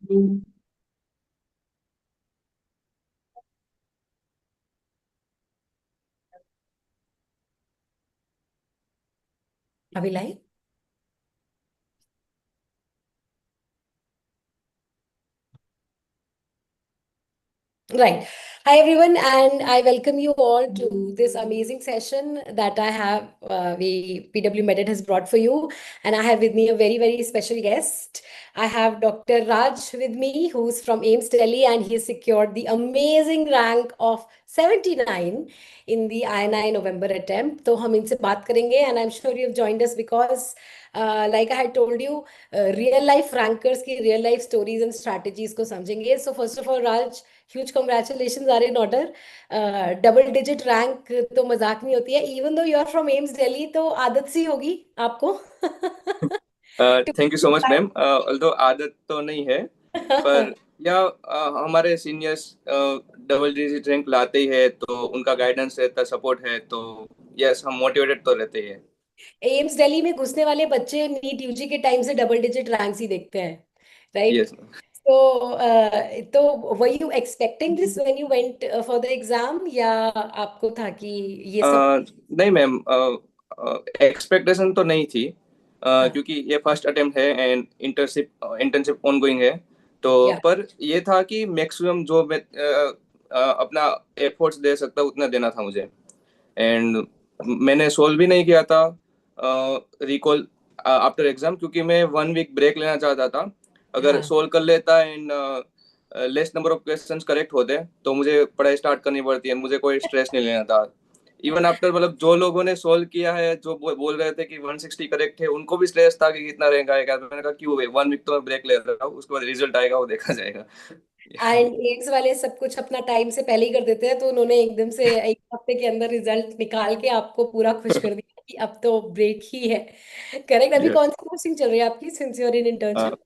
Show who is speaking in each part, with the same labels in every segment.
Speaker 1: अभी live. Right. Hi, everyone, and I welcome you all to this amazing session that I have, PW Medit has brought for you. And I have with me a very, very special guest. I have Dr. Raj with me, who's from AIMS Delhi, and he secured the amazing rank of 79 in the INI November attempt. So, हम इनसे बात करेंगे, and I'm sure you've joined us because, like I had told you, real life rankers की real life stories and strategies को समझेंगे. So, first of all, Raj, huge congratulations are in order. Double digit rank तो मजाक नहीं होती है. Even though you are from AIMS Delhi, तो आदत सी होगी आपको.
Speaker 2: Thank you so much ma'am. Although आदत तो नहीं है, पर या हमारे सीनियर्स डबल डिजिट रैंक लाते ही है, तो उनका गाइडेंस रहता, सपोर्ट है, तो यस हम मोटिवेटेड तो रहते ही है।
Speaker 1: एम्स दिल्ली में घुसने वाले बच्चे नीट यूजी के टाइम से डबल डिजिट रैंक्स ही देखते हैं, राइट?
Speaker 2: यस
Speaker 1: तो तो were you expecting this when you went for the exam, या आपको था कि ये सब?
Speaker 2: नहीं मैम, एक्सपेक्टेशन तो नहीं थी,
Speaker 1: हाँ.
Speaker 2: क्योंकि ये फर्स्ट अटेम्प्ट है एंड इंटर्नशिप इंटर्नशिप ऑनगोइंग है। तो
Speaker 1: या.
Speaker 2: पर ये था कि मैक्सिमम जो मैं अपना एफर्ट्स दे सकता उतना देना था मुझे। एंड मैंने सोल्व भी नहीं किया था रिकॉल आफ्टर एग्जाम, क्योंकि मैं 1 वीक ब्रेक लेना चाहता था। अगर
Speaker 1: हाँ.
Speaker 2: सोल्व कर लेता and less number of questions correct होते तो मुझे पढ़ाई स्टार्ट करनी पड़ती है, मुझे कोई स्ट्रेस नहीं लेना था। इवन आफ्टर, मतलब जो लोगों ने सोल्व किया है, जो बोल रहे थे कि 160 करेक्ट है, उनको भी स्ट्रेस था कि कितना रैंक आएगा। तो मैंने कहा क्यों, 1 वीक तो मैं ब्रेक ले रहा हूँ, उसके बाद रिजल्ट आएगा, वो देखा जाएगा।
Speaker 1: एंड एड्स वाले सब कुछ अपना टाइम से पहले ही कर देते हैं, तो उन्होंने एकदम से एक हफ्ते के अंदर रिजल्ट निकाल के आपको पूरा खुश कर दिया कि अब तो ब्रेक ही है. करेक्ट. अभी
Speaker 2: यस
Speaker 1: कौन सी पोस्टिंग चल रही है आपकी, since you are in internship?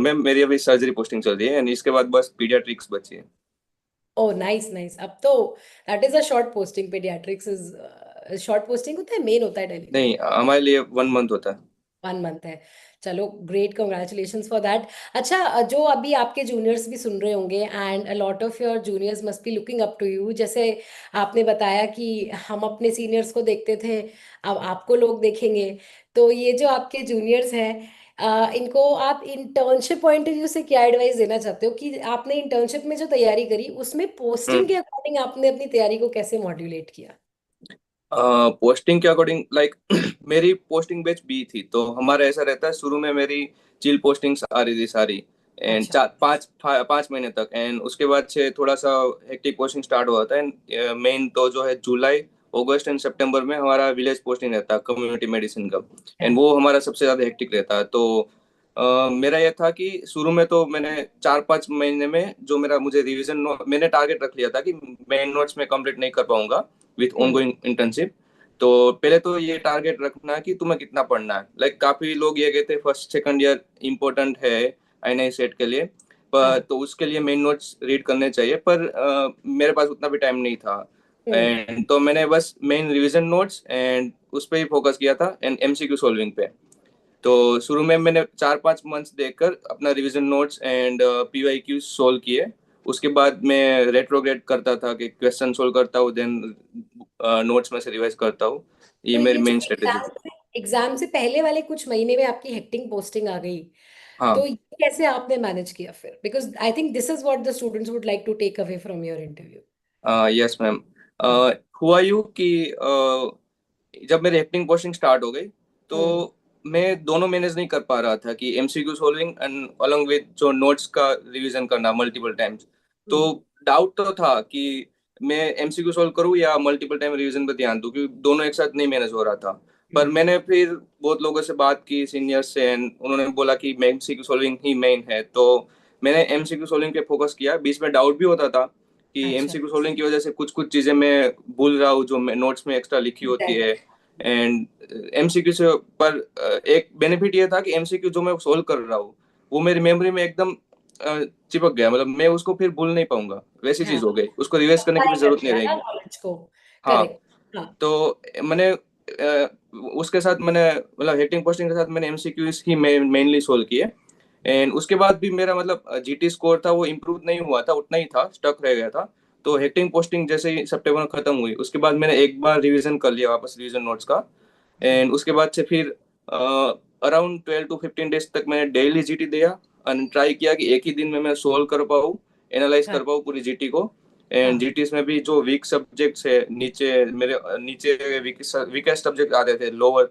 Speaker 2: Ma'am, मेरी अभी सर्जरी पोस्टिंग चल रही है एंड इसके बाद बस पीडियाट्रिक्स बची है।
Speaker 1: Oh, nice nice. अब तो that is a short posting. Pediatrics is short posting होता है, मेन होता है दिल्ली में?
Speaker 2: नहीं, हमारे लिए 1 मंथ होता है।
Speaker 1: 1 मंथ है. चलो, ग्रेट, कंग्रेचुलेशंस फॉर दैट. अच्छा, जो अभी आपके जूनियर्स भी सुन रहे होंगे, and a lot of your juniors must be looking up to you. जैसे आपने बताया कि हम अपने सीनियर्स को देखते थे, अब आपको लोग देखेंगे. तो ये जो आपके जूनियर्स हैं, इनको आप इंटर्नशिप पॉइंट ऑफ व्यू से क्या एडवाइस देना चाहते हो कि आपने इंटर्नशिप में जो तैयारी करी उसमें पोस्टिंग
Speaker 2: हम्म।
Speaker 1: के अकॉर्डिंग आपने अपनी तैयारी को कैसे मॉड्यूलेट किया?
Speaker 2: पोस्टिंग के अकॉर्डिंग, लाइक मेरी पोस्टिंग बैच बी थी, तो हमारा ऐसा रहता है, शुरू में मेरी चिल पोस्टिंग्स आ रही थी सारी, एंड
Speaker 1: अच्छा.
Speaker 2: 5 महीने तक। एंड उसके बाद से थोड़ा सा हेक्टिक पोस्टिंग स्टार्ट हुआ था। एंड मेन तो जो है जुलाई, अगस्त एंड सितंबर में हमारा विलेज पोस्टिंग रहता है कम्युनिटी मेडिसिन का, एंड वो हमारा सबसे ज्यादा हेक्टिक रहता है। तो मेरा यह था कि शुरू में तो मैंने 4-5 महीने में जो मेरा मुझे रिवीजन, मैंने टारगेट रख लिया था कि मेन नोट्स में कंप्लीट नहीं कर पाऊंगा विथ
Speaker 1: हम्म.
Speaker 2: Ongoing internship. तो पहले तो ये टारगेट रखना है कि तुम्हें कितना पढ़ना है। लाइक काफी लोग ये कहते हैं फर्स्ट सेकंड ईयर इम्पोर्टेंट है आईएनआई सेट के लिए, पर
Speaker 1: हाँ.
Speaker 2: तो उसके लिए मेन नोट्स रीड करने चाहिए, पर मेरे पास उतना भी टाइम नहीं था।
Speaker 1: हम्म.
Speaker 2: एंड तो मैंने बस मेन रिवीजन नोट्स एंड उस पर ही फोकस किया था, एंड एमसीक्यू सॉल्विंग पे। तो शुरू में मैंने 4-5 मंथ्स देखकर अपना revision notes and PYQ solve किए। उसके बाद मैं रेट्रोग्रेड करता था कि क्वेश्चन सोल्व करता हूँ, देन नोट्स में से रिवाइज करता हूँ। ये
Speaker 1: तो
Speaker 2: मेरी
Speaker 1: ये जो
Speaker 2: मेन स्ट्रेटेजी थी।
Speaker 1: एग्जाम से पहले वाले कुछ महीने में आपकी हेक्टिंग पोस्टिंग आ गई, तो
Speaker 2: हाँ।
Speaker 1: ये कैसे आपने मैनेज किया फिर? Because I think this is what the students would like to take away from your interview.
Speaker 2: Yes ma'am. हुआ यूँ कि जब मेरी एक्टिंग पोस्टिंग स्टार्ट हो गई, तो
Speaker 1: हम्म.
Speaker 2: मैं दोनों मैनेज नहीं कर पा रहा था कि MCQ solving and along with जो नोट्स का रिवीजन करना मल्टीपल टाइम्स। तो
Speaker 1: हम्म.
Speaker 2: डाउट तो था कि मैं एमसीक्यू सॉल्व करूँ या मल्टीपल टाइम रिवीजन पर ध्यान दूं, क्योंकि दोनों एक साथ नहीं मैनेज हो रहा था। पर
Speaker 1: हम्म.
Speaker 2: मैंने फिर बहुत लोगों से बात की, सीनियर्स से, and उन्होंने बोला कि एमसीक्यू सॉल्विंग ही मेन है। तो मैंने एमसीक्यू सॉल्विंग पे फोकस किया। बीच में डाउट भी होता था कि
Speaker 1: अच्छा.
Speaker 2: एमसीक्यू सोल्विंग की वजह से कुछ कुछ चीजें मैं भूल रहा हूँ जो मैं नोट्स में एक्स्ट्रा लिखी होती है।
Speaker 1: Exactly.
Speaker 2: एंड एमसीक्यू से, पर एक बेनिफिट ये था कि एमसीक्यू जो मैं सोल्व कर रहा हूँ वो मेरी मेमोरी में एकदम चिपक गया, मतलब मैं उसको फिर भूल नहीं पाऊंगा, वैसी चीज
Speaker 1: हाँ.
Speaker 2: हो गई, उसको रिवाइज करने की भी
Speaker 1: अप्लाई कर
Speaker 2: जरूरत नहीं
Speaker 1: दिया ना
Speaker 2: रहेगी।
Speaker 1: नॉलेज को.
Speaker 2: हाँ।
Speaker 1: करेक्ट. हाँ.
Speaker 2: तो मैंने उसके साथ मैंने, मतलब हेटिंग पोस्टिंग के साथ मैंने एमसीक्यूज ही मेनली सोल्व किए। एंड उसके बाद भी मेरा मतलब जीटी स्कोर था वो इम्प्रूव नहीं हुआ था, उतना ही था, स्टक रह गया था। तो हेक्टिंग पोस्टिंग जैसे ही सितंबर में खत्म हुई उसके बाद मैंने एक बार रिवीजन कर लिया वापस रिवीजन नोट्स का। एंड उसके बाद से फिर अराउंड 12 to 15 डेज तक मैंने डेली जीटी दिया एंड ट्राई किया कि एक ही दिन में मैं सोल्व कर पाऊँ, एनालाइज
Speaker 1: हाँ
Speaker 2: कर पाऊँ पूरी जीटी को। एंड
Speaker 1: हाँ
Speaker 2: जीटीस में भी जो वीक सब्जेक्ट्स है नीचे मेरे नीचे वीकेस्ट सब्जेक्ट आते थे, लोअर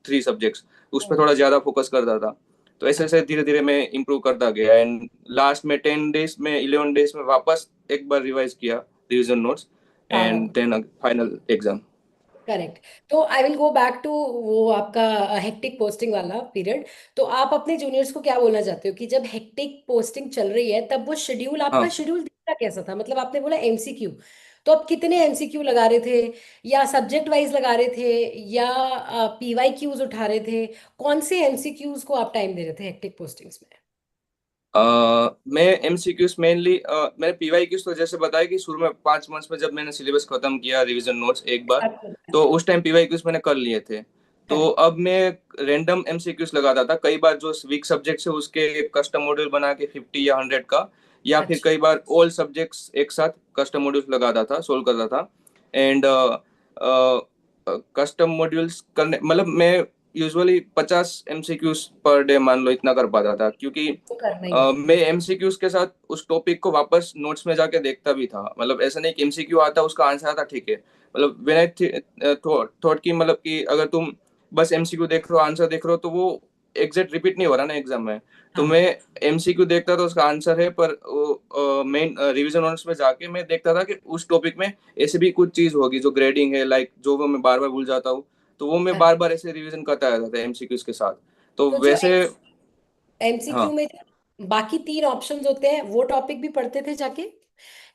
Speaker 2: 3 सब्जेक्ट्स, उस पर
Speaker 1: हाँ
Speaker 2: थोड़ा ज्यादा फोकस करता था। तो ऐसे ऐसे धीरे धीरे मैं इम्प्रूव करता गया एंड लास्ट में 10 डेज में 11 डेज में वापस एक बार रिवाइज किया रिविजन नोट्स एंड
Speaker 1: हाँ
Speaker 2: देन फाइनल एग्जाम।
Speaker 1: करेक्ट। तो I will go back to वो आपका हेक्टिक पोस्टिंग वाला पीरियड। तो आप अपने जूनियर्स को क्या बोलना चाहते हो कि जब हेक्टिक पोस्टिंग चल रही है तब वो शेड्यूल, आपका
Speaker 2: हाँ।
Speaker 1: शेड्यूल दिखता कैसा था? मतलब आपने बोला एमसीक्यू, तो आप कितने एमसीक्यू लगा रहे थे, या सब्जेक्ट वाइज लगा रहे थे, या पीवाई क्यूज उठा रहे थे? कौन से एमसीक्यूज को आप टाइम दे रहे थे हेक्टिक पोस्टिंग्स में?
Speaker 2: मैं एमसीक्यूज मेनली मैंने पीवाईक्यूज तो जैसे बताया कि शुरू में 5 मंथ्स में जब मैंने सिलेबस खत्म किया रिवीजन नोट्स एक बार, तो उस टाइम पीवाईक्यूज मैंने कर लिए थे। तो
Speaker 1: करेक्ट।
Speaker 2: अब मैं रैंडम एमसीक्यूज लगाता था कई बार, जो वीक सब्जेक्ट्स है उसके कस्टम मॉड्यूल बना के 50 या 100 का, या फिर
Speaker 1: अच्छा।
Speaker 2: कई बार ऑल सब्जेक्ट्स एक साथ कस्टम मॉड्यूल्स लगाता था, सोल्व करता था। एंड कस्टम मॉड्यूल्स करने मतलब मैं यूजुअली 50 एमसीक्यूज पर डे मान लो इतना कर पाता था, क्योंकि
Speaker 1: तो करना ही है।
Speaker 2: मैं एमसीक्यूज के साथ उस टॉपिक को वापस नोट्स में जाके देखता भी था। मतलब ऐसा नहीं कि एमसीक्यू आता उसका आंसर आता ठीक है, मतलब व्हेन आई थॉट कि मतलब कि अगर तुम बस एमसीक्यू देख रहे हो आंसर देख रहे हो तो वो एग्जैक्ट रिपीट नहीं हो रहा ना एग्जाम में। तो मैं
Speaker 1: हाँ
Speaker 2: एमसीक्यू देखता था उसका आंसर है, पर मेन रिवीजन नोट्स में जाके मैं देखता था कि उस टॉपिक में ऐसे भी कुछ चीज होगी जो ग्रेडिंग है, लाइक जो वो मैं बार बार भूल जाता हूँ, तो वो मैं बार
Speaker 1: करेक्ट।
Speaker 2: बार ऐसे रिवीजन करता रहता था एमसीक्यूज के साथ। तो
Speaker 1: तो जो
Speaker 2: वैसे
Speaker 1: एमसीक्यू
Speaker 2: हाँ।
Speaker 1: में बाकी तीन ऑप्शंस होते हैं, वो टॉपिक भी पढ़ते थे जाके,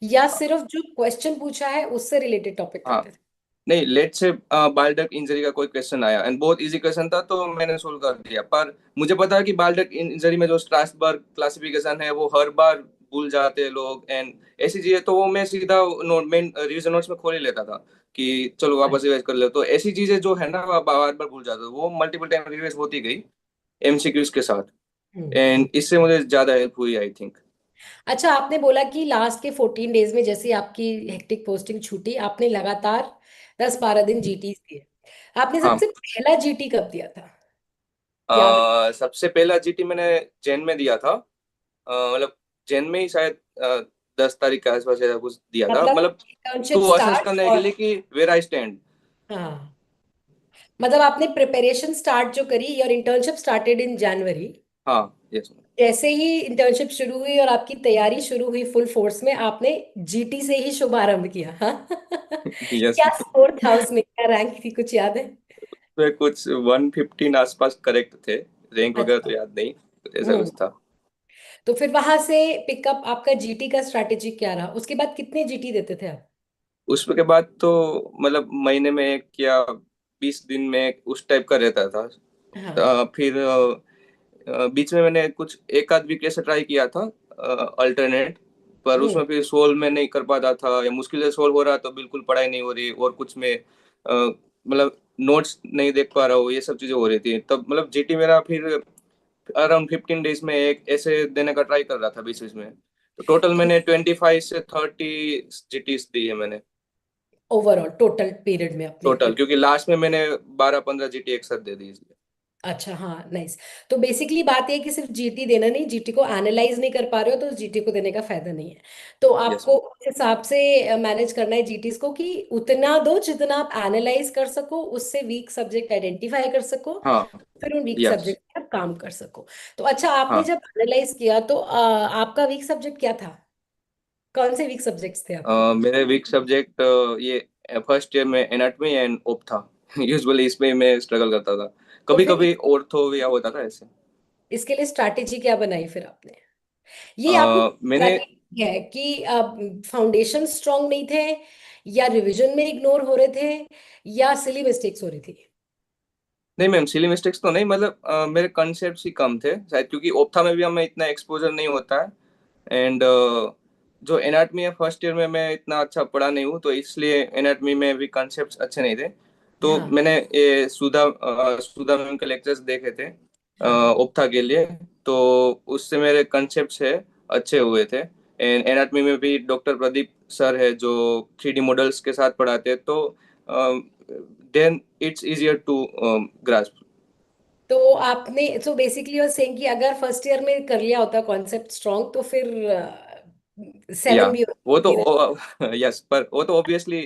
Speaker 1: या सिर्फ जो क्वेश्चन पूछा है उससे रिलेटेड टॉपिक
Speaker 2: हाँ
Speaker 1: करते थे?
Speaker 2: नहीं, लेट से बालडक इंजरी का कोई क्वेश्चन आया एंड बहुत इजी क्वेश्चन था तो मैंने सोल्व कर दिया, पर मुझे पता है कि बालडक इंजरी में जो स्ट्रासबर्ग क्लासिफिकेशन है वो हर बार भूल जाते हैं लोग एंड ऐसी चीजें, तो वो मैं सीधा नोट मेन रिवीजन नोट्स में खोल ही लेता था कि चलो वापस रिवाइज कर ले। तो ऐसी चीजें जो है ना बार बार भूल जाते वो मल्टीपल टाइम रिवाइज होती गई एमसीक्यूज के साथ,
Speaker 1: हम्म।
Speaker 2: एंड इससे मुझे ज्यादा हेल्प हुई आई थिंक।
Speaker 1: अच्छा, आपने बोला कि लास्ट के 14 डेज में जैसे आपकी हेक्टिक पोस्टिंग छूटी, आपने लगातार 10-12 दिन जीटी दिए। आपने
Speaker 2: हाँ।
Speaker 1: सबसे पहला जीटी कब दिया था, याद है?
Speaker 2: सबसे पहला जीटी मैंने जैन में दिया था। मतलब जैन में ही शायद 10 तारीख के आसपास ऐसा कुछ दिया था,
Speaker 1: मतलब
Speaker 2: मतलब
Speaker 1: इंटर्नशिप
Speaker 2: टू असेस
Speaker 1: स्टार्ट
Speaker 2: करने के
Speaker 1: और
Speaker 2: लिए कि वेयर आई स्टैंड।
Speaker 1: हाँ, मतलब आपने प्रिपरेशन स्टार्ट जो करी, और इंटर्नशिप स्टार्टेड इन जनवरी।
Speaker 2: हाँ यस।
Speaker 1: जैसे ही इंटर्नशिप शुरू हुई और आपकी तैयारी शुरू हुई फुल फोर्स में, आपने जीटी से ही शुभारंभ किया, हाँ?
Speaker 2: यस।
Speaker 1: क्या स्कोर था उसमें, क्या रैंक थी, कुछ याद है?
Speaker 2: तो कुछ 115 आसपास करेक्ट थे, रैंक वगैरह तो
Speaker 1: अच्छा।
Speaker 2: याद नहीं, तो ऐसा
Speaker 1: हम्म।
Speaker 2: कुछ था।
Speaker 1: तो फिर वहां से पिकअप आपका जीटी का स्ट्रैटेजी क्या रहा? उसके बाद कितने जीटी देते थे आप?
Speaker 2: उसके बाद तो मतलब महीने में एक या 20 दिन में एक उस टाइप का रहता था।
Speaker 1: हाँ।
Speaker 2: फिर बीच में मैंने कुछ एक आध वीक ऐसे ट्राई किया था अल्टरनेट, पर
Speaker 1: हम्म।
Speaker 2: उसमें फिर सोल्व में नहीं कर पाता था या मुश्किल से सोल्व हो रहा तो बिल्कुल पढ़ाई नहीं हो रही, और कुछ में मतलब नोट्स नहीं देख पा रहा हूँ, ये सब चीजें हो रही थी तब। मतलब जीटी मेरा फिर अराउंड 15 डेज में एक ऐसे देने का ट्राई कर रहा था बीच बीच में। तो टोटल
Speaker 1: तो
Speaker 2: मैंने 25 से 30 जीटीस दी है मैंने
Speaker 1: ओवरऑल टोटल पीरियड में अपने
Speaker 2: टोटल, क्योंकि लास्ट में मैंने 12-15 जीटी एक साथ दे दी इसलिए।
Speaker 1: अच्छा, हाँ, नाइस। तो बेसिकली बात यह है कि सिर्फ जीटी देना नहीं, जीटी को एनालाइज नहीं कर पा रहे हो तो जीटी को देने का फायदा नहीं है। तो
Speaker 2: यस
Speaker 1: आपको
Speaker 2: मैम।
Speaker 1: उस हिसाब से मैनेज करना है जीटीस को कि उतना दो जितना आप एनालाइज कर सको, उससे वीक सब्जेक्ट आइडेंटिफाई कर सको,
Speaker 2: हाँ।
Speaker 1: फिर उन वीक
Speaker 2: यस।
Speaker 1: सब्जेक्ट पे आप काम कर सको। तो अच्छा, आपने
Speaker 2: हाँ।
Speaker 1: जब एनालाइज किया तो आपका वीक सब्जेक्ट क्या था? कौन से वीक सब्जेक्ट्स थे आपके?
Speaker 2: मेरे वीक सब्जेक्ट ये फर्स्ट ईयर में एनाटॉमी एंड ओप था। यूजुअली इसमें मैं स्ट्रगल करता था,
Speaker 1: तो
Speaker 2: कभी
Speaker 1: फिर
Speaker 2: कभी ऑर्थो या होता था ऐसे।
Speaker 1: इसके लिए स्ट्रैटेजी क्या बनाई फिर आपने? ये आपको
Speaker 2: मैंने
Speaker 1: स्ट्रैटेजी है कि फाउंडेशन स्ट्रांग नहीं थे, या रिवीजन में इग्नोर हो रहे थे, या सिली मिस्टेक्स हो रही थी?
Speaker 2: नहीं मैम, सिली मिस्टेक्स तो नहीं, मतलब मेरे कॉन्सेप्ट्स ही कम थे शायद, क्योंकि ओप्था में भी हमें इतना एक्सपोजर नहीं होता है। एंड जो एनाटमी है फर्स्ट ईयर में मैं इतना अच्छा पढ़ा नहीं हूँ, तो इसलिए एनाटमी में भी कॉन्सेप्ट्स अच्छे नहीं थे। तो
Speaker 1: हाँ
Speaker 2: मैंने ये सुधा सुधा मैम के लेक्चर्स देखे थे
Speaker 1: हाँ
Speaker 2: ओप्था के लिए। तो उससे मेरे कंसेप्ट है अच्छे हुए थे। एंड एनाटमी में भी डॉक्टर प्रदीप सर है जो 3D मॉडल्स के साथ पढ़ाते हैं, तो then it's easier to grasp.
Speaker 1: तो आपने सो बेसिकली और सेइंग कि अगर फर्स्ट ईयर में कर लिया होता कॉन्सेप्ट स्ट्रॉन्ग तो फिर
Speaker 2: या
Speaker 1: 7 भी
Speaker 2: वो तो
Speaker 1: होती ना।
Speaker 2: यस, पर वो तो ऑब्वियसली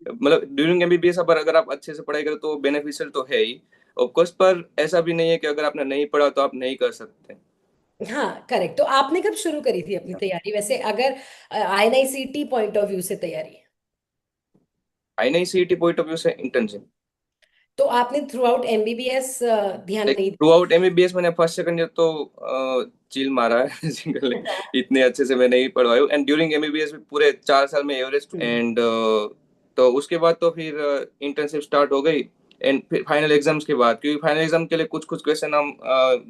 Speaker 2: मतलब ड्यूरिंग एमबीबीएस पर अगर आप अच्छे से पढ़ाई करो तो बेनिफिशियल तो है ही ऑफ कोर्स, पर ऐसा भी नहीं है कि अगर आपने नहीं पढ़ा तो आप नहीं कर सकते।
Speaker 1: हाँ करेक्ट। तो आपने कब शुरू करी थी अपनी तैयारी वैसे, अगर INICT पॉइंट ऑफ व्यू से तैयारी?
Speaker 2: आईएनआईसीईटी पॉइंट ऑफ व्यू से इंटर्नशिप,
Speaker 1: तो आपने थ्रू आउट MBBS ध्यान
Speaker 2: लाइक
Speaker 1: नहीं
Speaker 2: थ्रू आउट एमबीबीएस मैंने फर्स्ट सेकंड ईयर तो चिल मारा है सिंगल,
Speaker 1: दिया?
Speaker 2: इतने अच्छे से मैं नहीं पढ़वाया। एंड ड्यूरिंग एमबीबीएस में पूरे 4 साल में एवरेज,
Speaker 1: हम्म।
Speaker 2: एंड तो उसके बाद तो फिर इंटर्नशिप स्टार्ट हो गई। एंड फिर फाइनल एग्जाम्स के बाद, क्योंकि फाइनल एग्जाम के लिए कुछ कुछ क्वेश्चन हम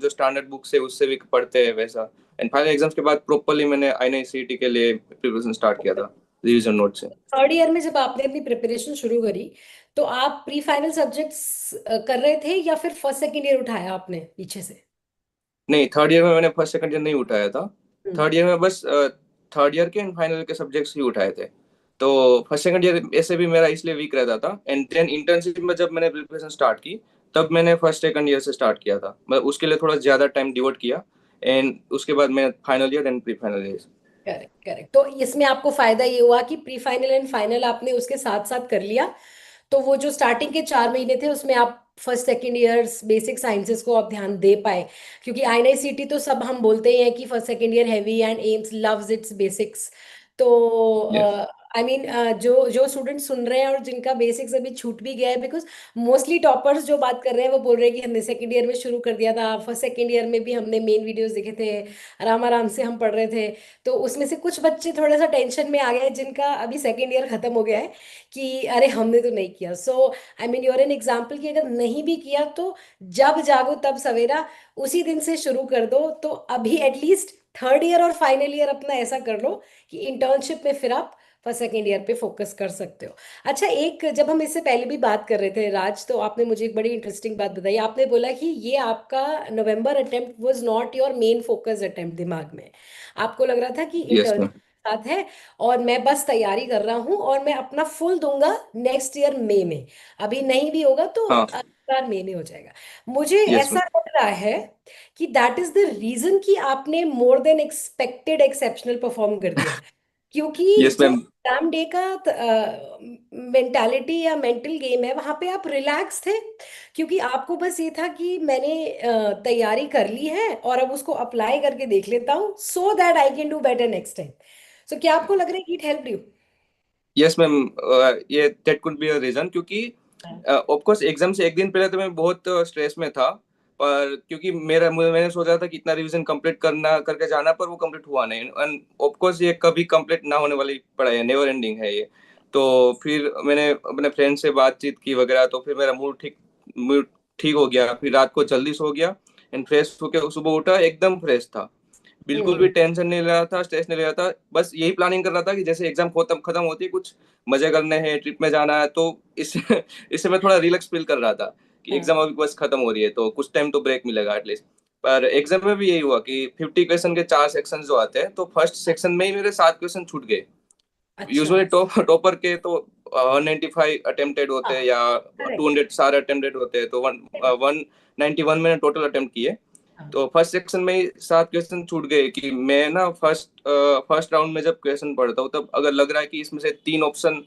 Speaker 2: जो स्टैंडर्ड बुक से उससे भी पढ़ते हैं वैसा। एंड फाइनल एग्जाम्स के बाद प्रॉपरली मैंने आईएनआईसीईटी के लिए प्रिपरेशन स्टार्ट किया था रिवीजन नोट से।
Speaker 1: थर्ड ईयर में जब आपने अपनी प्रिपरेशन शुरू करी तो आप प्री फाइनल सब्जेक्ट्स कर रहे थे या फिर फर्स्ट सेकंड ईयर उठाया आपने पीछे से?
Speaker 2: नहीं, थर्ड ईयर में मैंने फर्स्ट सेकंड ईयर नहीं उठाया था।
Speaker 1: हम्म।
Speaker 2: थर्ड ईयर में बस थर्ड ईयर के एंड फाइनल के सब्जेक्ट्स ही उठाए थे। तो फर्स्ट सेकंड ईयर ऐसे भी मेरा इसलिए वीक रहता था। एंड देन इंटर्नशिप में जब मैंने प्रिपरेशन स्टार्ट की तब मैंने फर्स्ट सेकंड ईयर से स्टार्ट किया था, मतलब उसके लिए थोड़ा ज्यादा टाइम डिवोट किया। एंड उसके बाद मैं final year and pre final year.
Speaker 1: Correct correct. तो इसमें आपको फायदा ये हुआ कि प्री फाइनल एंड फाइनल आपने उसके साथ साथ कर लिया। तो वो जो स्टार्टिंग के 4 महीने थे उसमें आप first second years basic sciences को आप ध्यान दे पाए। क्योंकि INICT तो सब हम बोलते ही हैं कि first second year heavy and AIIMS loves it's basics. तो
Speaker 2: यस।
Speaker 1: आई मीन जो जो स्टूडेंट सुन रहे हैं और जिनका बेसिक्स अभी छूट भी गया है, बिकॉज मोस्टली टॉपर्स जो बात कर रहे हैं वो बोल रहे हैं कि हमने सेकेंड ईयर में शुरू कर दिया था, फर्स्ट सेकेंड ईयर में भी हमने मेन वीडियोस देखे थे, आराम आराम से हम पढ़ रहे थे। तो उसमें से कुछ बच्चे थोड़ा सा टेंशन में आ गए जिनका अभी सेकेंड ईयर खत्म हो गया है कि अरे हमने तो नहीं किया। So I mean your an example कि अगर नहीं भी किया तो जब जागो तब सवेरा, उसी दिन से शुरू कर दो। तो अभी एटलीस्ट थर्ड ईयर और फाइनल ईयर अपना ऐसा कर लो कि इंटर्नशिप में फिर आप फर्स्ट सेकेंड ईयर पे फोकस कर सकते हो। अच्छा, एक जब हम इससे पहले भी बात कर रहे थे राज, तो आपने मुझे एक बड़ी इंटरेस्टिंग बात बताई। आपने बोला कि ये आपका November attempt was not your main focus attempt दिमाग में। आपको लग रहा था कि
Speaker 2: यस
Speaker 1: इंटर्नशिप
Speaker 2: मैम।
Speaker 1: साथ है और मैं बस तैयारी कर रहा हूँ और मैं अपना फुल दूंगा नेक्स्ट ईयर मई में। अभी नहीं भी होगा तो
Speaker 2: हाँ।
Speaker 1: अगला मई में हो जाएगा। मुझे
Speaker 2: यस
Speaker 1: ऐसा
Speaker 2: मैम।
Speaker 1: लग रहा है कि दैट इज द रीजन कि आपने more than expected exceptional perform कर दिया। क्योंकि
Speaker 2: यस
Speaker 1: जो
Speaker 2: मैम।
Speaker 1: एग्जाम डे का मेंटालिटी या मेंटल गेम है वहां पे आप रिलैक्स थे। क्योंकि आपको बस ये था कि मैंने तैयारी कर ली है और अब उसको अप्लाई करके देख लेता हूँ so that I can do better next time. So क्या आपको लग रहा है कि it help you?
Speaker 2: Yes ma'am, ये that could be a reason, क्योंकि ऑफ कोर्स एग्जाम से एक दिन पहले तो मैं बहुत स्ट्रेस में था। पर क्योंकि मैंने सोचा था कि इतना रिवीजन कंप्लीट करना करके जाना, पर वो कंप्लीट हुआ नहीं। एंड ऑफ कोर्स ये कभी कंप्लीट ना होने वाली पढ़ाई है, नेवर एंडिंग है ये। तो फिर मैंने अपने फ्रेंड से बातचीत की वगैरह, तो फिर मेरा मूड ठीक हो गया। फिर रात को जल्दी सो गया एंड फ्रेश होकर सुबह उठा, एकदम फ्रेश था। बिल्कुल भी
Speaker 1: हम्म।
Speaker 2: टेंशन नहीं ले रहा था, स्ट्रेस नहीं ले रहा था। बस यही प्लानिंग कर रहा था कि जैसे एग्जाम खत्म खत्म होती है, कुछ मजे करने हैं, ट्रिप में जाना है, तो इससे इससे मैं थोड़ा रिलैक्स फील कर रहा था कि
Speaker 1: हाँ।
Speaker 2: एग्जाम अभी बस खत्म हो रही है तो कुछ टाइम तो ब्रेक मिलेगा एटलीस्ट। पर एग्जाम में भी यही हुआ कि 50 क्वेश्चन के 4 सेक्शन जो आते हैं, तो फर्स्ट सेक्शन में ही मेरे 7 क्वेश्चन छूट गए।
Speaker 1: अच्छा।
Speaker 2: यूजुअली टॉपर के तो 195 अटेम्प्टेड होते
Speaker 1: हाँ
Speaker 2: हैं या
Speaker 1: करेक्ट।
Speaker 2: 200 सारे अटेम्प्टेड होते हैं, तो 191 मैंने टोटल अटेम्प्ट किए।
Speaker 1: हाँ।
Speaker 2: तो फर्स्ट सेक्शन में ही 7 क्वेश्चन छूट गए कि मैं ना फर्स्ट राउंड में जब क्वेश्चन पढ़ता हूँ तब अगर लग रहा है कि इसमें से 3 ऑप्शन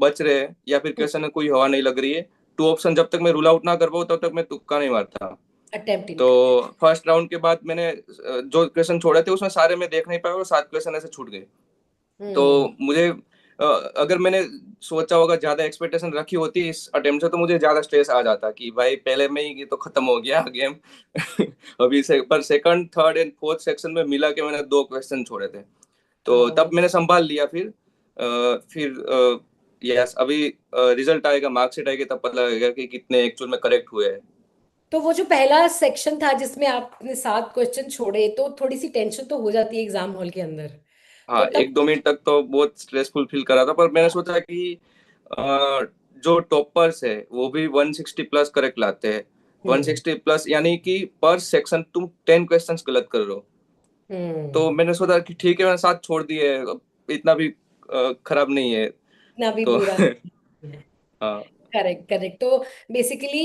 Speaker 2: बच रहे हैं या फिर क्वेश्चन में कोई हवा नहीं लग रही है, 2 ऑप्शन जब तक मैं रूल आउट ना कर पाऊँ तब तक मैं तुक्का नहीं मारता।
Speaker 1: अटेम्प्ट ही नहीं
Speaker 2: तो
Speaker 1: करते।
Speaker 2: फर्स्ट राउंड के बाद मैंने जो क्वेश्चन छोड़े थे उसमें सारे मैं देख नहीं पाया और 7 क्वेश्चन ऐसे छूट गए। तो
Speaker 1: हम्म।
Speaker 2: मुझे अगर मैंने सोचा होगा, ज्यादा एक्सपेक्टेशन रखी होती इस अटेम्प्ट से, तो मुझे ज्यादा स्ट्रेस आ जाता कि भाई पहले में ही तो खत्म हो गया गेम। अभी से पर second third and fourth section में मिला के मैंने 2 क्वेश्चन छोड़े थे। तो
Speaker 1: हाँ।
Speaker 2: तब मैंने संभाल लिया। फिर यस, अभी रिजल्ट आएगा, मार्कशीट आएगी, तब पता लगेगा कि कितने एक्चुअल में करेक्ट हुए हैं।
Speaker 1: तो वो जो पहला सेक्शन था जिसमें आपने 7 क्वेश्चन छोड़े तो थोड़ी सी टेंशन तो हो जाती है एग्जाम हॉल के अंदर। तो
Speaker 2: हाँ,
Speaker 1: तब
Speaker 2: 1-2 मिनट तक तो बहुत स्ट्रेसफुल फील कर रहा था, पर मैंने सोचा कि अ, जो टॉपर्स है वो भी 160 प्लस करेक्ट लाते हैं,
Speaker 1: हम्म
Speaker 2: 160 प्लस, यानी कि पर सेक्शन तुम 10 क्वेश्चंस गलत कर रहे हो। तो
Speaker 1: हम्म
Speaker 2: मैंने सोचा कि ठीक है, मैंने साथ छोड़ दिए, अब इतना भी खराब नहीं है।
Speaker 1: इतना भी
Speaker 2: तो
Speaker 1: बुरा नहीं है।
Speaker 2: हाँ।
Speaker 1: Correct correct. तो बेसिकली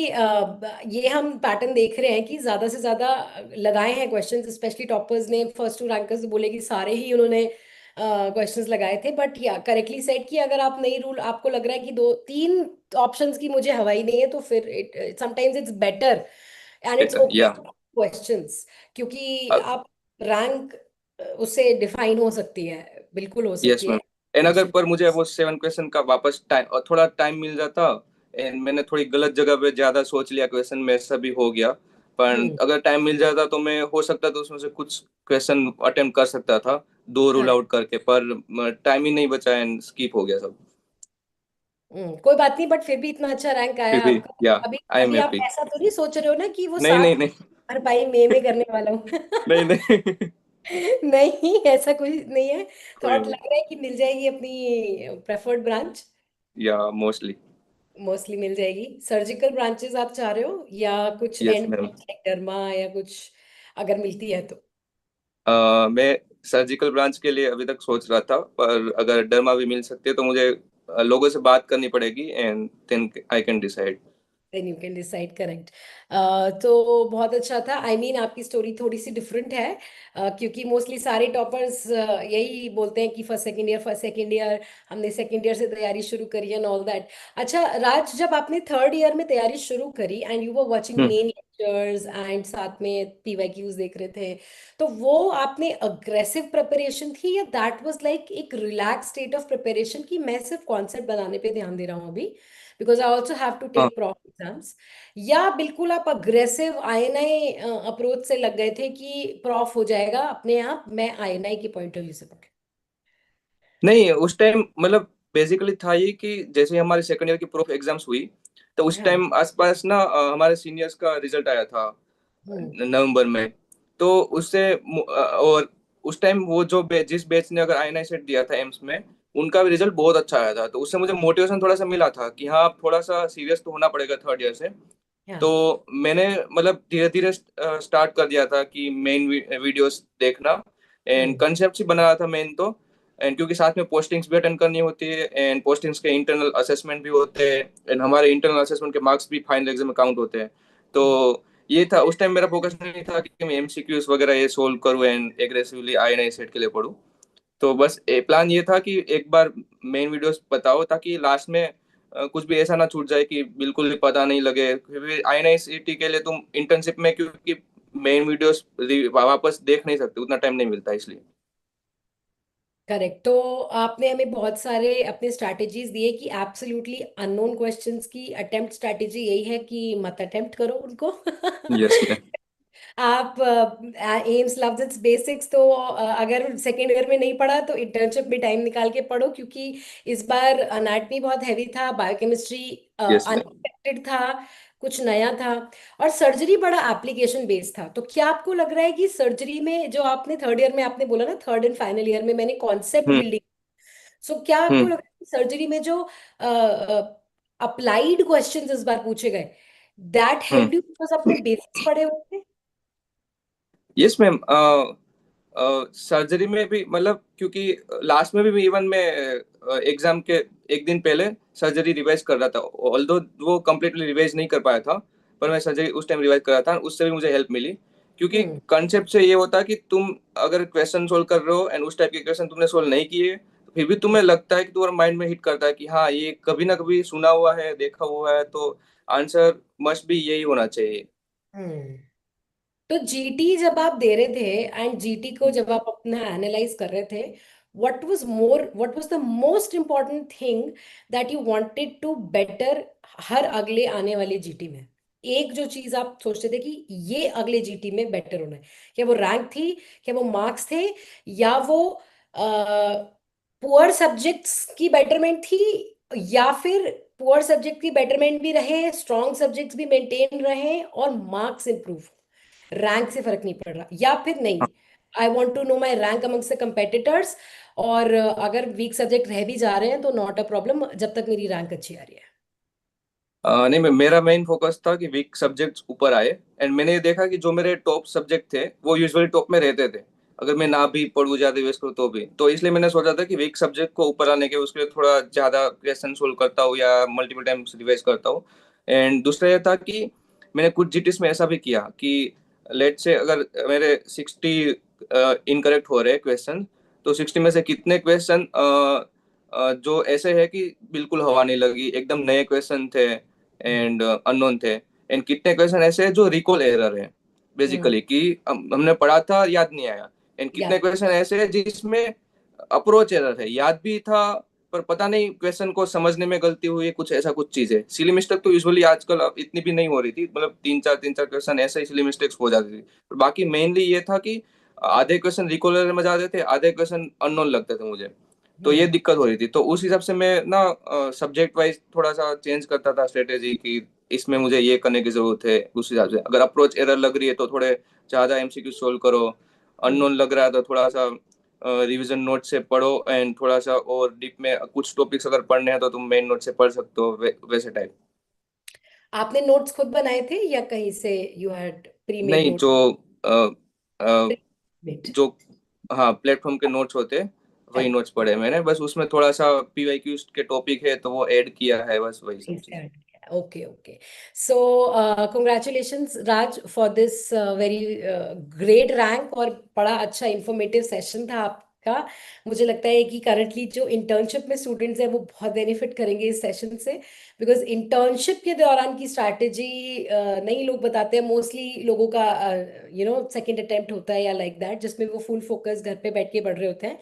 Speaker 1: ये हम पैटर्न देख रहे हैं कि ज्यादा से ज्यादा लगाए हैं क्वेश्चंस, स्पेशली टॉपर्स ने, फर्स्ट टू रैंकर्स बोले कि सारे ही उन्होंने क्वेश्चंस लगाए थे। बट या करेक्टली सेट कि अगर आप नई रूल, आपको लग रहा है कि दो तीन ऑप्शंस की मुझे हवा ही नहीं है, तो फिर it sometimes it's better and it's
Speaker 2: better
Speaker 1: okay
Speaker 2: या
Speaker 1: क्वेश्चंस, क्योंकि आप रैंक उससे डिफाइन हो सकती है, बिल्कुल हो
Speaker 2: यस
Speaker 1: सकती है
Speaker 2: मैम। एंड अगर
Speaker 1: क्वेश्चन।
Speaker 2: पर मुझे वो 7 क्वेश्चन का वापस टाइम और थोड़ा टाइम मिल जाता, एंड मैंने थोड़ी गलत जगह पे ज्यादा सोच लिया क्वेश्चन में, ऐसा भी हो गया। पर
Speaker 1: हम्म
Speaker 2: अगर टाइम मिल जाता तो मैं हो सकता था उसमें से कुछ क्वेश्चन अटेम्प्ट कर सकता था, दो रूल
Speaker 1: हाँ
Speaker 2: आउट करके, पर टाइम ही नहीं बचा एंड स्किप हो गया सब।
Speaker 1: कोई बात नहीं, बट फिर भी इतना अच्छा रैंक आया
Speaker 2: फिर
Speaker 1: है
Speaker 2: भी
Speaker 1: आपका।
Speaker 2: या
Speaker 1: अभी
Speaker 2: आई एम
Speaker 1: अभी आप
Speaker 2: हैप्पी।
Speaker 1: ऐसा तो नहीं सोच रहे हो ना कि वो
Speaker 2: नहीं नहीं
Speaker 1: 7
Speaker 2: नहीं।
Speaker 1: भरपाई मई में करने वाला हूँ?
Speaker 2: नहीं नहीं।
Speaker 1: नहीं, ऐसा कुछ नहीं है।
Speaker 2: कोई
Speaker 1: थॉट
Speaker 2: नहीं।
Speaker 1: लग रहा है कि मिल जाएगी अपनी प्रेफर्ड ब्रांच।
Speaker 2: या मोस्टली।
Speaker 1: मोस्टली मिल जाएगी। सर्जिकल ब्रांचेस आप चाह रहे हो या कुछ
Speaker 2: यस
Speaker 1: एंड
Speaker 2: मैम।
Speaker 1: डर्मा या कुछ, अगर मिलती है तो?
Speaker 2: मैं सर्जिकल ब्रांच के लिए अभी तक सोच रहा था, पर अगर डर्मा भी मिल सकती है तो मुझे लोगों से बात करनी पड़ेगी, and then I can decide.
Speaker 1: Then you can decide, correct. तो बहुत अच्छा था। आई मीन आपकी स्टोरी थोड़ी सी डिफरेंट है, क्योंकि मोस्टली सारे टॉपर्स यही बोलते हैं कि फर्स्ट सेकेंड ईयर हमने सेकेंड ईयर से तैयारी शुरू करी एंड ऑल दैट। अच्छा राज, जब आपने थर्ड ईयर में तैयारी शुरू करी and you were watching
Speaker 2: hmm.
Speaker 1: Main lectures and साथ में पीवाईक्यूज देख रहे थे, तो वो आपने अग्रेसिव प्रिपरेशन थी या दैट वाज लाइक एक रिलैक्स स्टेट ऑफ प्रिपरेशन कि मैं सिर्फ कॉन्सेप्ट बनाने पे ध्यान दे रहा हूँ अभी, because I also have to
Speaker 2: हाँ।
Speaker 1: Tech prof exams? या बिल्कुल आप अग्रेसिव आईएनआई अप्रोच से लग गए थे कि प्रॉफ हो जाएगा अपने आप, मैं आईएनआई के पॉइंट ऑफ व्यू से पढ़?
Speaker 2: नहीं, उस टाइम मतलब बेसिकली था ये कि जैसे ही हमारे सेकंड ईयर की प्रूफ एग्जाम्स हुई, तो उस
Speaker 1: हाँ।
Speaker 2: टाइम आसपास ना हमारे सीनियर्स का रिजल्ट आया था
Speaker 1: हम्म
Speaker 2: नवंबर में। तो उससे और उस टाइम वो जो जिस बैच ने अगर आईएनआई सेट दिया था एम्स में, उनका भी रिजल्ट बहुत अच्छा आया था। तो उससे मुझे मोटिवेशन थोड़ा सा मिला था कि हाँ, अब थोड़ा सा सीरियस तो होना पड़ेगा थर्ड ईयर से।
Speaker 1: हाँ।
Speaker 2: तो मैंने मतलब धीरे धीरे स्टार्ट कर दिया था कि मेन वीडियोस देखना, एंड
Speaker 1: हम्म
Speaker 2: कंसेप्ट ही बना रहा था मेन तो। एंड क्योंकि साथ में पोस्टिंग्स भी अटेंड करनी होती है, एंड पोस्टिंग्स के इंटरनल असेसमेंट भी होते हैं, एंड हमारे इंटरनल असेसमेंट के मार्क्स भी फाइनल एग्जाम में काउंट होते हैं। तो ये था, उस टाइम मेरा फोकस नहीं था कि मैं एमसीक्यूज वगैरह ये सोल्व करूँ एंड एग्रेसिवली आईएनआई सेट के लिए पढूं। तो बस प्लान ये था कि एक बार मेन वीडियोस बताओ, ताकि लास्ट में कुछ भी ऐसा ना छूट जाए कि बिल्कुल भी पता नहीं लगे। फिर आईएनआईसीटी के लिए तुम इंटर्नशिप में, क्योंकि मेन वीडियोस वापस देख नहीं सकते, उतना टाइम नहीं मिलता इसलिए।
Speaker 1: करेक्ट। तो आपने हमें बहुत सारे अपने स्ट्रैटेजीज दिए कि एब्सोल्युटली अननोन क्वेश्चंस की अटेम्प्ट स्ट्रैटेजी यही है कि मत अटेम्प्ट करो उनको।
Speaker 2: Yes ma'am.
Speaker 1: आप एम्स लव्स इट्स बेसिक्स, तो अगर सेकेंड ईयर में नहीं पढ़ा तो इंटर्नशिप में टाइम निकाल के पढ़ो, क्योंकि इस बार अनाटमी बहुत हैवी था, बायोकेमिस्ट्री
Speaker 2: यस मैम।
Speaker 1: अनएक्सपेक्टेड था, कुछ नया था, और सर्जरी बड़ा एप्लीकेशन बेस्ड था। तो क्या आपको लग रहा है कि सर्जरी में जो आपने थर्ड ईयर में, आपने बोला ना थर्ड एंड फाइनल ईयर में मैंने कॉन्सेप्ट
Speaker 2: हम्म।
Speaker 1: बिल्डिंग, सो क्या आपको
Speaker 2: हम्म।
Speaker 1: लग रहा है कि सर्जरी में जो अप्लाइड क्वेश्चंस इस बार पूछे गए, that
Speaker 2: hmm.
Speaker 1: Help you because आपने बेसिक्स पढ़े हुए थे?
Speaker 2: Yes ma'am. सर्जरी में भी मतलब, क्योंकि लास्ट में भी इवन मैं एग्जाम के एक दिन पहले सर्जरी रिवाइज कर रहा था, ऑल्दो वो कम्प्लीटली रिवाइज नहीं कर पाया था, पर मैं सर्जरी उस टाइम रिवाइज कर रहा था, उससे भी मुझे हेल्प मिली। क्योंकि
Speaker 1: हम्म
Speaker 2: कंसेप्ट से ये होता है कि तुम अगर क्वेश्चन सोल्व कर रहे हो एंड उस टाइप के क्वेश्चन तुमने सोल्व नहीं किए, तो फिर भी तुम्हें लगता है कि तुम्हारे माइंड में हिट करता है कि हाँ, ये कभी ना कभी सुना हुआ है, देखा हुआ है, तो आंसर मस्ट भी यही होना चाहिए।
Speaker 1: हम्म। तो जीटी जब आप दे रहे थे एंड जीटी को जब आप अपना एनालाइज कर रहे थे, what was the most important thing that you wanted to better her अगले आने वाले जीटी में? एक जो चीज आप सोचते थे कि ये अगले जीटी में बेटर होना है, क्या वो रैंक थी, क्या वो मार्क्स थे, या वो पुअर सब्जेक्ट्स की बेटरमेंट थी, या फिर पुअर सब्जेक्ट की बेटरमेंट भी रहे, स्ट्रॉन्ग सब्जेक्ट्स भी मेंटेन रहे और मार्क्स इंप्रूव? रैंक से फर्क नहीं पड़ रहा, या फिर नहीं, I want to know my rank amongst the competitors, और अगर वीक सब्जेक्ट रह भी जा रहे हैं तो नॉट अ प्रॉब्लम जब तक मेरी रैंक अच्छी आ रही है?
Speaker 2: नहीं, मेरा मेन फोकस था कि वीक सब्जेक्ट्स ऊपर आए। एंड मैंने ये देखा कि जो मेरे टॉप सब्जेक्ट थे वो यूजुअली टॉप में रहते थे, अगर मैं ना भी पढ़ूँ ज्यादा वेस्ट करूँ तो भी। तो इसलिए मैंने सोचा था कि वीक सब्जेक्ट को ऊपर आने के उसके लिए थोड़ा ज्यादा क्वेश्चन सोल्व करता हूँ या मल्टीपल टाइम्स रिवाइज करता हूँ। एंड दूसरा ये था कि मैंने कुछ जीटीस में ऐसा भी किया कि लेट से अगर मेरे 60 इनकरेक्ट हो रहे क्वेश्चन, तो 60 में से कितने क्वेश्चन जो ऐसे है कि बिल्कुल हवा नहीं लगी, एकदम नए क्वेश्चन थे एंड अननोन थे। एंड कितने क्वेश्चन ऐसे हैं जो रिकॉल एरर है,
Speaker 1: हम्म।
Speaker 2: बेसिकली कि हमने पढ़ा था याद नहीं आया। एंड कितने
Speaker 1: याद।
Speaker 2: क्वेश्चन ऐसे हैं जिसमें अप्रोच एरर है, याद भी था पर पता नहीं क्वेश्चन को समझने में गलती हुई है, कुछ ऐसा कुछ चीज है। सिली मिस्टेक तो यूजुअली आजकल अब इतनी भी नहीं हो रही थी, मतलब तीन चार क्वेश्चन ऐसे ही सिली मिस्टेक्स हो जाती थी। पर बाकी मेनली ये था कि आधे क्वेश्चन रिकॉल एरर में जाते थे, आधे क्वेश्चन अननोन लगते थे मुझे। तो ये
Speaker 1: हम्म।
Speaker 2: दिक्कत हो रही थी, तो उस हिसाब से मैं ना सब्जेक्ट वाइज थोड़ा सा चेंज करता था स्ट्रेटेजी कि इसमें मुझे ये करने की जरूरत है। उस हिसाब से अगर अप्रोच एरर लग रही है तो थोड़े ज्यादा एमसीक्यू सोल्व करो,
Speaker 1: हम्म।
Speaker 2: अननोन लग रहा है तो थोड़ा सा रिवीजन नोट से पढ़ो, एंड थोड़ा सा और डीप में कुछ टॉपिक्स अगर पढ़ने हैं तो तुम मेन नोट से पढ़ सकते हो, वैसे टाइप।
Speaker 1: आपने नोट्स खुद बनाए थे या कहीं से यू हैड प्री मेड
Speaker 2: नहीं,
Speaker 1: नोट?
Speaker 2: अ, अ, जो हाँ प्लेटफॉर्म के नोट्स होते वही
Speaker 1: करेक्ट।
Speaker 2: नोट्स पढ़े मैंने, बस उसमें थोड़ा सा पीवाईक्यूज के टॉपिक है तो वो ऐड किया है, बस वही सब चीज़।
Speaker 1: Okay, okay. So, congratulations, Raj, for this very great rank और बड़ा अच्छा इंफॉर्मेटिव सेशन था आपका। मुझे लगता है कि करंटली जो इंटर्नशिप में स्टूडेंट्स हैं वो बहुत बेनिफिट करेंगे इस सेशन से, बिकॉज इंटर्नशिप के दौरान की स्ट्रैटेजी नई लोग बताते हैं। मोस्टली लोगों का सेकंड अटेम्प्ट होता है या लाइक दैट, जिसमें वो फुल फोकस घर पे बैठ के पढ़ रहे होते हैं।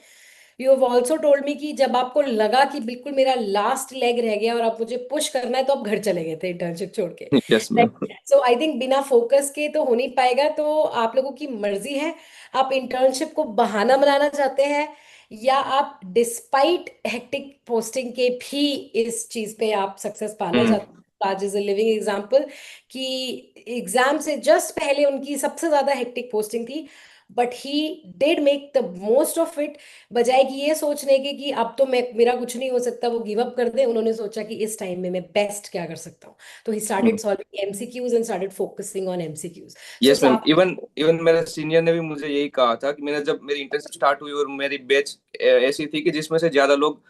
Speaker 1: You have also told me कि जब आपको लगा कि बिल्कुल मेरा लास्ट लेग रह गया और आप मुझे पुश करना है, तो आप घर चले गए थे इंटर्नशिप छोड़ के।
Speaker 2: Yes ma'am.
Speaker 1: So I think बिना फोकस के तो हो नहीं पाएगा, तो आप लोगों की मर्जी है। आप इंटर्नशिप को बहाना बनाना चाहते हैं या आप डिस्पाइट हेक्टिक पोस्टिंग के भी इस चीज पे आप सक्सेस पाना
Speaker 2: हम्म।
Speaker 1: चाहते हैं। आज इज अ लिविंग एग्जाम्पल कि एग्जाम से जस्ट पहले उनकी सबसे ज्यादा हेक्टिक पोस्टिंग थी, but he did make the most of it. बजाय कि ये सोचने के कि अब तो मैं मेरा कुछ नहीं हो सकता, वो गिव अप कर दे, उन्होंने सोचा कि इस टाइम में मैं बेस्ट क्या कर सकता हूँ। तो he started solving MCQs and started focusing on MCQs. So
Speaker 2: yes ma'am,
Speaker 1: आप।
Speaker 2: इवन इवन मेरे सीनियर ने भी मुझे यही कहा था कि मैंने जब मेरी इंटर्नशिप स्टार्ट हुई और मेरी बैच ऐसी थी कि जिसमें से ज्यादा लोग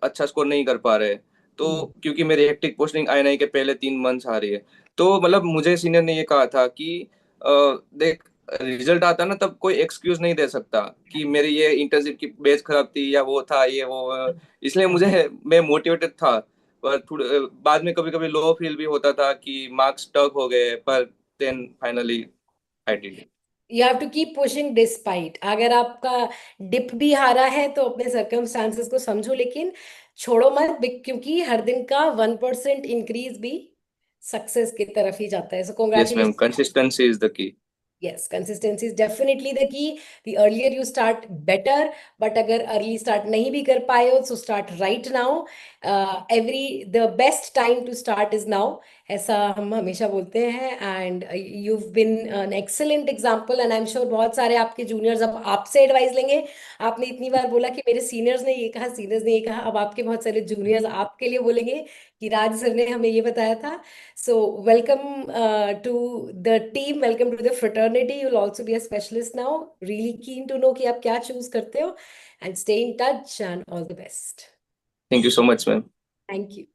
Speaker 2: अच्छा स्कोर नहीं कर पा रहे, तो क्योंकि मेरी हेक्टिक पोस्टिंग आई नहीं के पहले 3 मंथ्स आ रही है, तो मतलब मुझे सीनियर ने ये कहा था कि देख, रिजल्ट आता ना तब कोई एक्सक्यूज नहीं दे सकता कि मेरी ये इंटर्नशिप की बैच खराब थी या वो था ये वो इसलिए मुझे मैं मोटिवेटेड था। पर थोड़े बाद में कभी कभी लो फील भी होता था कि मार्क्स टक हो गए, पर then finally I did it.
Speaker 1: You have to keep pushing despite. अगर आपका डिप भी हारा है तो अपने सर्कमस्टांसेस को समझो, लेकिन छोड़ो मत, क्योंकि हर दिन का 1% इंक्रीज भी सक्सेस की तरफ ही जाता है। So
Speaker 2: yes ma'am,
Speaker 1: congratulation.
Speaker 2: Consistency is the key.
Speaker 1: Yes, consistency is definitely the key. The earlier you start, better. But अगर early start नहीं भी कर पाए हो, so start right now. The best time to start is now. ऐसा हम हमेशा बोलते हैं, and you've been an excellent example, and I'm sure बहुत सारे आपके juniors अब आपसे एडवाइस लेंगे। आपने इतनी बार बोला कि मेरे सीनियर्स ने ये कहा, सीनियर्स ने ये कहा, अब आपके बहुत सारे जूनियर्स आपके लिए बोलेंगे कि राज सर ने हमें ये बताया था। So, welcome to the team, welcome to the fraternity. You'll also be a specialist now. Really keen to know कि आप क्या choose करते हो, and stay in touch and all the best.
Speaker 2: Thank you so much ma'am.
Speaker 1: Thank you.